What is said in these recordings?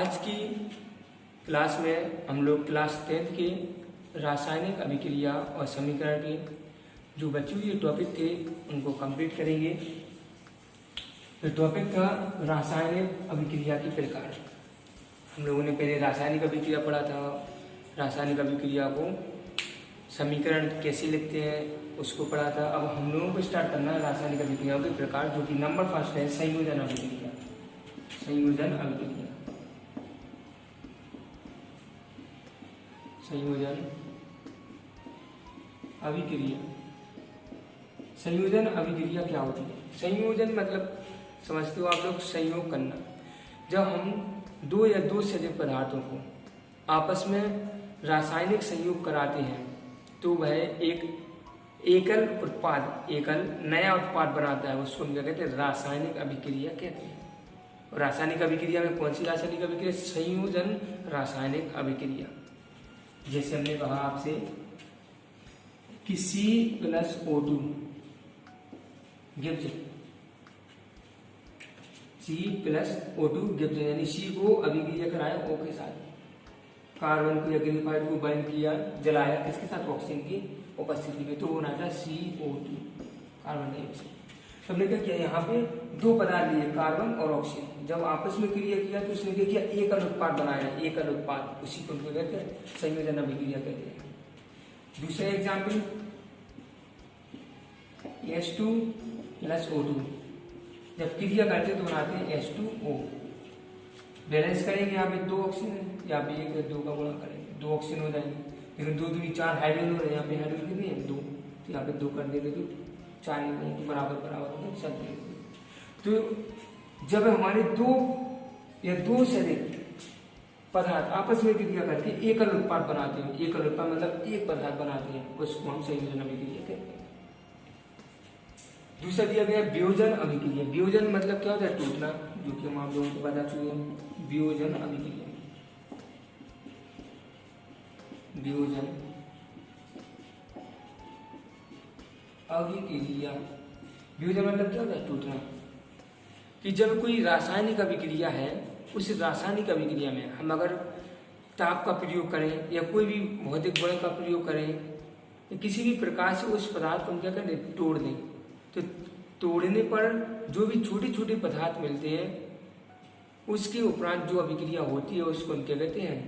आज की क्लास में हम लोग क्लास 10th के रासायनिक अभिक्रिया और समीकरण के जो बच्चों के टॉपिक थे उनको कंप्लीट करेंगे। तो टॉपिक था रासायनिक अभिक्रिया की प्रकार। हम लोगों ने पहले रासायनिक अभिक्रिया पढ़ा था, रासायनिक अभिक्रिया को समीकरण कैसे लिखते हैं उसको पढ़ा था। अब हम लोगों को स्टार्ट करना है रासायनिक अभिक्रियाओं के प्रकार, जो कि नंबर फर्स्ट है संयोजन अभिक्रिया। संयोजन अभिक्रिया, संयोजन अभिक्रिया। संयोजन अभिक्रिया क्या होती है? संयोजन मतलब समझते हो आप लोग, संयोग करना। जब हम दो या दो से अधिक पदार्थों को आपस में रासायनिक संयोग कराते हैं तो वह एक एकल उत्पाद, एकल नया उत्पाद बनाता है, उसको हम क्या कहते हैं? रासायनिक अभिक्रिया कहते हैं। रासायनिक अभिक्रिया में कौन सी रासायनिक अभिक्रिया? संयोजन रासायनिक अभिक्रिया। जैसे हमने कहा आपसे कि C+O2 गिव्स C+O2 गिव्स, यानी C को अभिक्रिया कराया O के साथ, कार्बन को या ग्रेफाइट को बर्न किया, जलाया, किसके साथ? ऑक्सीजन की उपस्थिति में, तो वो बना था CO2, कार्बन डाइऑक्साइड। हमने क्या किया, यहाँ पे दो पदार्थ लिए, कार्बन और ऑक्सीजन, जब आपस में क्रिया किया तो उसने क्या किया? एकल उत्पाद बनाया, एकल उत्पाद, उसी को कहते हैं संयोजन अभिक्रिया कहते हैं। दूसरा एग्जाम्पल H2+O2, जब क्रिया करते तो बनाते हैं H2O। बैलेंस करेंगे, यहाँ पे दो ऑक्सीजन है, यहाँ पे एक दो का गुणा करेंगे, दो ऑक्सीजन हो जाएंगे, लेकिन दो दूनी चार हाइड्रोजन हो रहे हैं, यहाँ पे हाइड्रोजन कितने हैं? दो, तो यहाँ पे दो कर देंगे तो चार निकलेंगे, तो बराबर बराबर चलते। तो जब हमारे दो या दो से अधिक पदार्थ आपस में क्रिया करके एकल उत्पाद बनाते हैं, एकल उत्पाद मतलब एक पदार्थ बनाते हैं, उसको हम संयोजन अभिक्रिया कहते हैं। दूसरा दिया गया वियोजन अभिक्रिया। वियोजन मतलब क्या होता है? टूटना, जो कि हम आप लोगों को बता चुके हैं। वियोजन अभिक्रिया, वियोजन अभिक्रिया, वियोजन मतलब क्या होता है? टूटना। कि जब कोई रासायनिक अभिक्रिया है, उस रासायनिक अभिक्रिया में हम अगर ताप का प्रयोग करें या कोई भी भौतिक बल का प्रयोग करें या किसी भी प्रकार से उस पदार्थ को हम क्या करें? तोड़ दें, तो तोड़ने पर जो भी छोटे छोटे पदार्थ मिलते हैं उसके उपरांत जो अभिक्रिया होती है उसको हम क्या कहते हैं?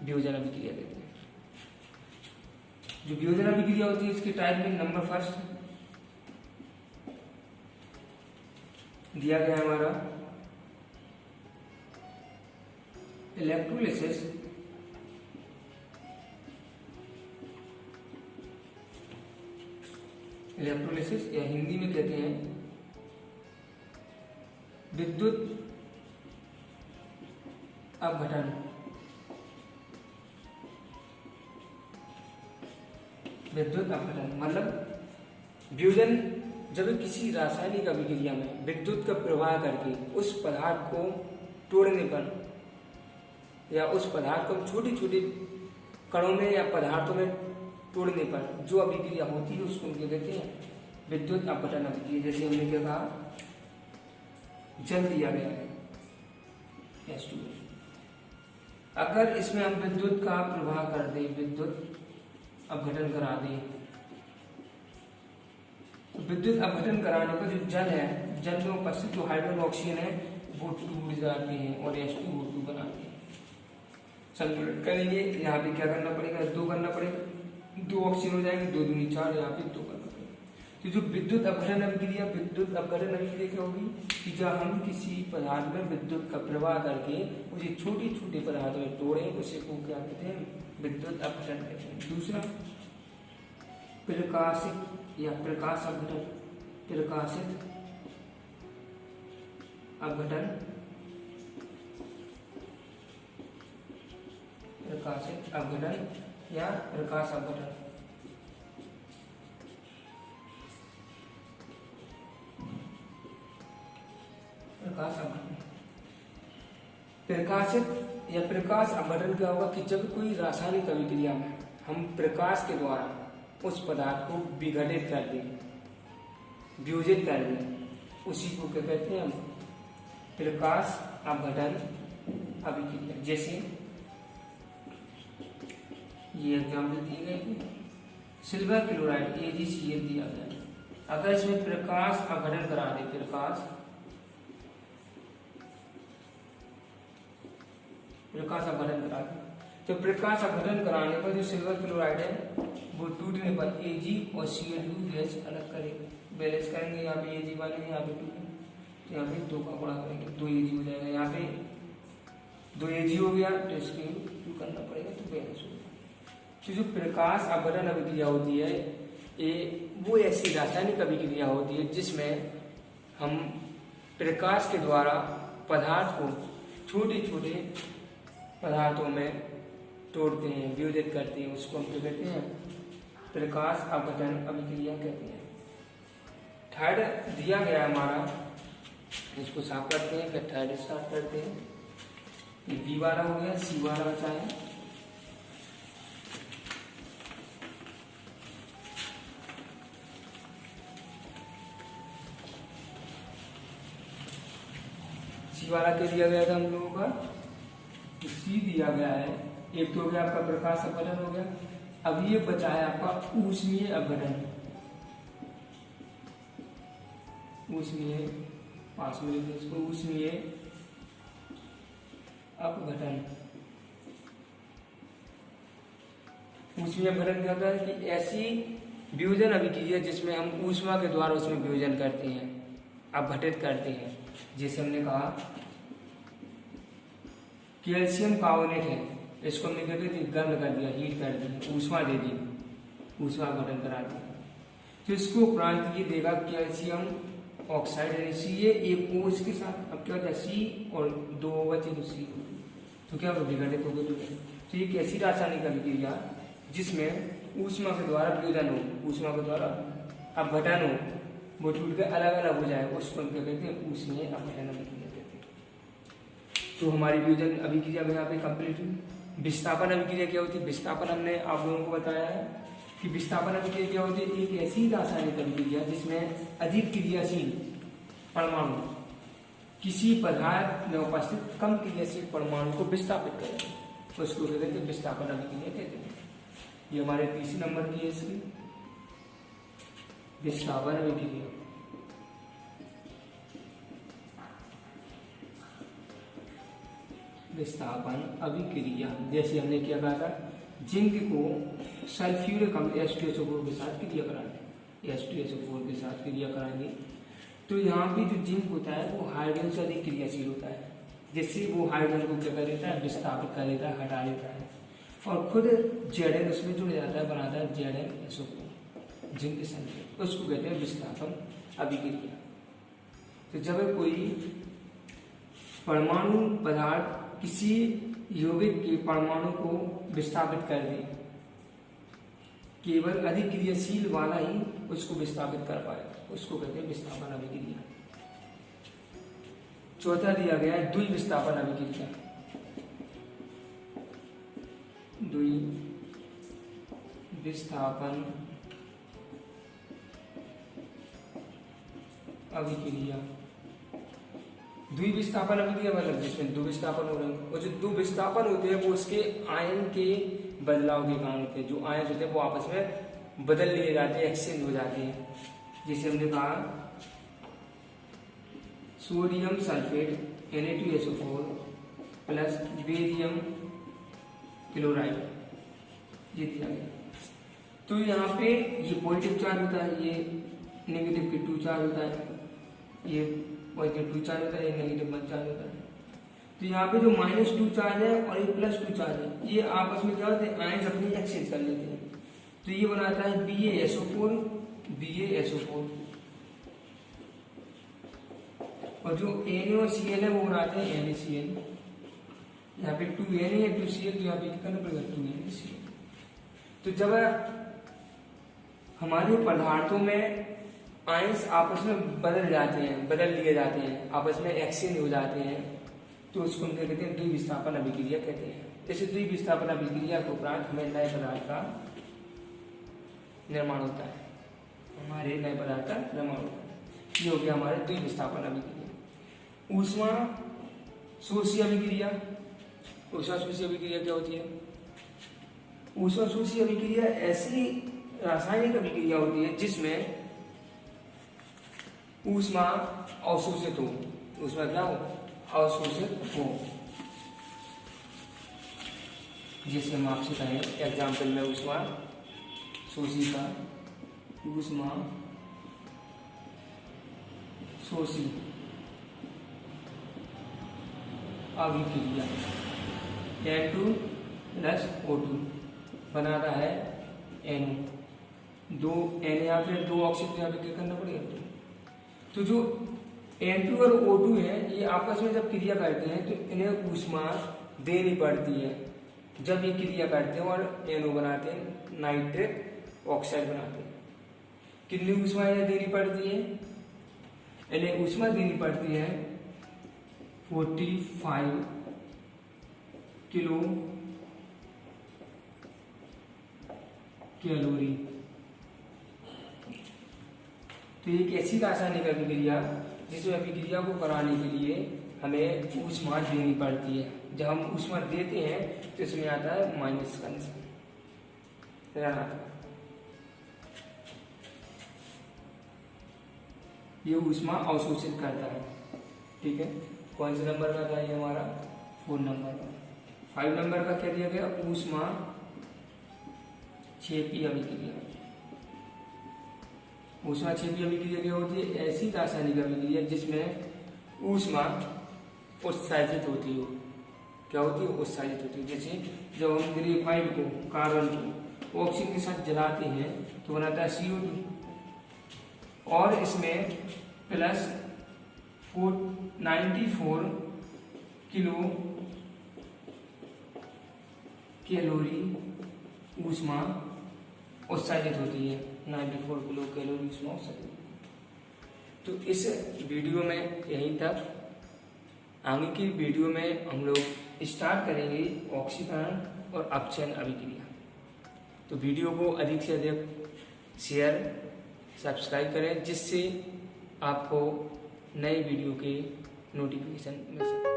वियोजन अभिक्रिया कहते हैं। जो वियोजन अभिक्रिया होती है इसके टाइप में नंबर फर्स्ट दिया गया हमारा इलेक्ट्रोलिसिस। इलेक्ट्रोलिसिस या हिंदी में कहते हैं विद्युत अपघटन। विद्युत अपघटन मतलब वियोजन, जब किसी रासायनिक अभिक्रिया में विद्युत का प्रवाह करके उस पदार्थ को तोड़ने पर या उस पदार्थ को छोटे छोटे कणों में या पदार्थों में तोड़ने पर जो अभिक्रिया होती है उसको क्या कहते हैं? विद्युत अपघटन अभिक्रिया। जैसे हमने क्या कहा, जल दिया गया है H2, अगर इसमें हम विद्युत का प्रवाह कर दें, विद्युत अपघटन करा दें, तो विद्युत अपघटन कराने पर जो जल है, जल में उपस्थित जो हाइड्रोजन ऑक्सीजन है वो टूट जाते हैं और H2O2 बनाते हैं। संतुलित करेंगे, यहाँ पे क्या करना पड़ेगा? दो करना पड़ेगा, दो ऑक्सीजन हो जाएंगे, दो दूनी चार, यहाँ पे दो करना पड़ेगा। तो जो विद्युत अपघटन अभिक्रिया, विद्युत अपघटन अभिक्रिया क्या होगी कि जब हम किसी पदार्थ में विद्युत का प्रवाह करके उसे छोटे छोटे पदार्थ में तोड़े, उसे को क्या कहते हैं? विद्युत अपघटन कहते हैं। दूसरा प्रकाशित या प्रकाश अपघटन, प्रकाशित अपघटन, प्रकाशित अपघटन या प्रकाश अपघटन। प्रकाश अपघटन, प्रकाशित या प्रकाश अपघटन क्या होगा कि जब कोई रासायनिक अभिक्रिया में हम प्रकाश के द्वारा उस पदार्थ को विघटित कर दें, वियोजित कर दें, उसी को क्या कहते हैं? हम प्रकाश अपघटन अभिक्रिया। जैसे ये एग्जाम्पल दिए गए थे, सिल्वर क्लोराइड AgCl दिया गया। अगर इसमें प्रकाश अपघटन करा दे, प्रकाश अपघटन करा दे, तो प्रकाश अपघटन कराने पर जो सिल्वर क्लोराइड है वो टूटने पर Ag और Cl2 गैस अलग करेंगे, बैलेंस करेंगे। यहाँ पे Ag बने, यहाँ पे 2 है, तो यहाँ पे 2 का गुणा करेंगे, 2 Ag हो जाएगा। यहाँ पे 2 Ag हो गया, तो इसके 2 करना पड़ेगा, तो बैलेंस हो गया। तो जो प्रकाश अपघटन अभिक्रिया होती है, ये वो ऐसी रासायनिक अभिक्रिया होती है जिसमें हम प्रकाश के द्वारा पदार्थ को छोटे छोटे पदार्थों में तोड़ते हैं, विभेदित करते हैं, उसको हम क्या कहते हैं, प्रकाश अपघटन अभिक्रिया कहते हैं। थर्ड दिया गया हमारा, इसको साफ करते हैं, फिर थर्ड स्टार्ट करते हैं। ये बी वाला हो गया, सी वाला बचा है। सी वाला क्या दिया गया था हम लोगों का, तो सी दिया गया है। एक तो हो गया आपका प्रकाश अपघटन हो गया। अब ये बचा है आपका ऊष्मीय अपघटन। ऊष्मीय, पास में लिखिए इसको, ऊष्मीय अपघटन। ऊष्मीय अपघटन क्या होता है कि ऐसी विभेदन अभिक्रिया जिसमें हम ऊष्मा के द्वारा उसमें विभेदन करते हैं, अपघटित करते हैं। जैसे हमने कहा कैल्शियम कार्बोनेट है, इसको हमने कहते थे गर्म कर दिया, हीट कर दी, ऊष्मा दे दी, ऊष्मा अपघटन करा दिया, तो इसको उपरांत ये देगा कैल्शियम ऑक्साइड, यानी सी एक ओ इसके साथ। अब क्या होता है, सी और 2 बचे तो सी, तो क्या विघटित हो गए। तो ये कैसी रासायनिक अभिक्रिया जिसमें ऊष्मा के द्वारा विभेदन हो, ऊष्मा के द्वारा अपघटन हो, वो टूट के अलग अलग हो जाए, उसको हम क्या कहते हैं, ऊष्मीय अपघटन अभिक्रिया कहते हैं। तो हमारी विभेदन अभिक्रिया में यहाँ पे कंप्लीट हुई। विस्थापन अभिक्रिया क्या होती है, विस्थापन हमने आप लोगों को बताया है कि विस्थापन अभिक्रिया क्या होती है, एक ऐसी रासायनिक अभिक्रिया जिसमें अधिक क्रियाशील परमाणु किसी पदार्थ में उपस्थित कम क्रियाशील परमाणु को विस्थापित करें, उसको कहते हैं विस्थापन अभिक्रिया कहते हैं। ये हमारे तीसरे नंबर की है इसकी विस्थापन अभिक्रिया। विस्थापन अभिक्रिया जैसे हमने क्या कहा था, जिंक को सल्फ्यूरिक अम्ल H2SO4 के साथ क्रिया कराएंगे, H2SO4 के साथ क्रिया कराएंगे, तो यहाँ पे जो जिंक होता है वो हाइड्रोजन से अधिक क्रियाशील होता है, जिससे वो हाइड्रोजन को क्या कर देता है, विस्थापित कर देता है, हटा देता है, और खुद Zn उसमें जुड़ जाता है, बनाता है ZnSO4 जिंक के संग, उसको कहते हैं विस्थापन अभिक्रिया। तो जब कोई परमाणु पदार्थ किसी यौगिक के परमाणु को विस्थापित कर दे, केवल अधिक क्रियाशील वाला ही उसको विस्थापित कर पाए, उसको कहते हैं विस्थापन अभिक्रिया। चौथा दिया गया है द्विविस्थापन अभिक्रिया। द्विविस्थापन अभिक्रिया, द्विविस्थापन अभिक्रिया मतलब जिसमें दो विस्थापन हो रहे हैं, और जो दो विस्थापन होते हैं वो उसके आयन के बदलाव के कारण होते हैं। जो आयन होते हैं वो आपस में बदल लिए जाते हैं, एक्सचेंज हो जाते हैं। जैसे हमने कहा sodium sulphate Na2SO4 plus barium chloride, ये दिया गया। तो यहाँ पे ये पॉजिटिव चार्ज होता है, ये नेगेटिव K2 चार्ज होता है, ये पॉजिटिव 2 चार्ज होता है, ये नेगेटिव 1 चार्ज होता है। तो यहाँ पे जो -2 चार्ज है और ये +2 चार्ज है, ये आपस में क्या होते हैं, आयन अपनी एक्सचेंज कर लेते हैं। तो ये बनाता है BaSO4 और जो NaCl है वो बनाते हैं NaCl। यहाँ पे 2Na है 2Cl, तो यहाँ पे क्या करना पड़ेगा 2NaCl। तो जब हमारे पदार्थों में आयंस आपस में बदल जाते हैं, बदल लिए जाते हैं, आपस में एक्सचेंज हो जाते हैं, तो उसको हम कहते हैं द्विविस्थापन अभिक्रिया कहते हैं। जैसे द्विविस्थापन अभिक्रिया के उपरांत हमें नए पदार्थ का निर्माण होता है, हमारे नए पदार्थ का निर्माण होता है। ये हो गया हमारे द्विविस्थापन अभिक्रिया। ऊष्मा शोषी अभिक्रिया, ऊष्माशोषी अभिक्रिया क्या होती है? ऊष्माशोषी अभिक्रिया ऐसी रासायनिक अभिक्रिया होती है जिसमें ऊष्मा अवशोषित हो। ऊष्मा क्या हो? अवशोषित हो। जैसे हम आपसे कहें एग्जाम्पल में ऊष्मा शोषी का ऊष्मा शोषी अभिक्रिया N2 प्लस O2 बनाता है NO। दो N यहाँ पे दो ऑक्सीजन यहाँ पे क्या करना पड़ेगा? तो जो N2 और O2 है ये आपस में जब क्रिया करते हैं तो इन्हें ऊष्मा देनी पड़ती है। जब ये क्रिया करते हैं और NO बनाते हैं, नाइट्रिक ऑक्साइड बनाते हैं, कितनी ऊष्मा इन्हें देनी पड़ती है? इन्हें ऊष्मा देनी पड़ती है 45 किलो कैलोरी। तो एक ऐसी रासायनिक अभिक्रिया जिसमें अभिक्रिया को कराने के लिए हमें ऊष्मा देनी पड़ती है। जब हम ऊष्मा देते हैं तो इसमें आता है माइनस का निशान। ये ऊष्मा अवशोषित करता है। ठीक है, कौन से नंबर का था ये हमारा? 4 नंबर का। 5 नंबर का क्या दिया गया? ऊष्मा क्षेपी अभिक्रिया। ऊष्मा क्षेपी अभिक्रिया क्या होती है? ऐसी रासायनिक अभिक्रिया जिसमें ऊष्मा उत्सर्जित होती हो। क्या होती है? उत्सर्जित होती है। जैसे जब हम ग्रेफाइट को, कार्बन को ऑक्सीजन के साथ जलाते हैं तो बनाता है CO2 और इसमें प्लस 94 किलो कैलोरी ऊष्मा उत्सर्जित होती है। 94 किलो कैलोरी ऊष्मा उत्सर्जित। तो इस वीडियो में यहीं तक। आगे की वीडियो में हम लोग स्टार्ट करेंगे ऑक्सीकरण और अपचयन अभिक्रिया। तो वीडियो को अधिक से अधिक शेयर, सब्सक्राइब करें जिससे आपको नए वीडियो के नोटिफिकेशन मिल सके।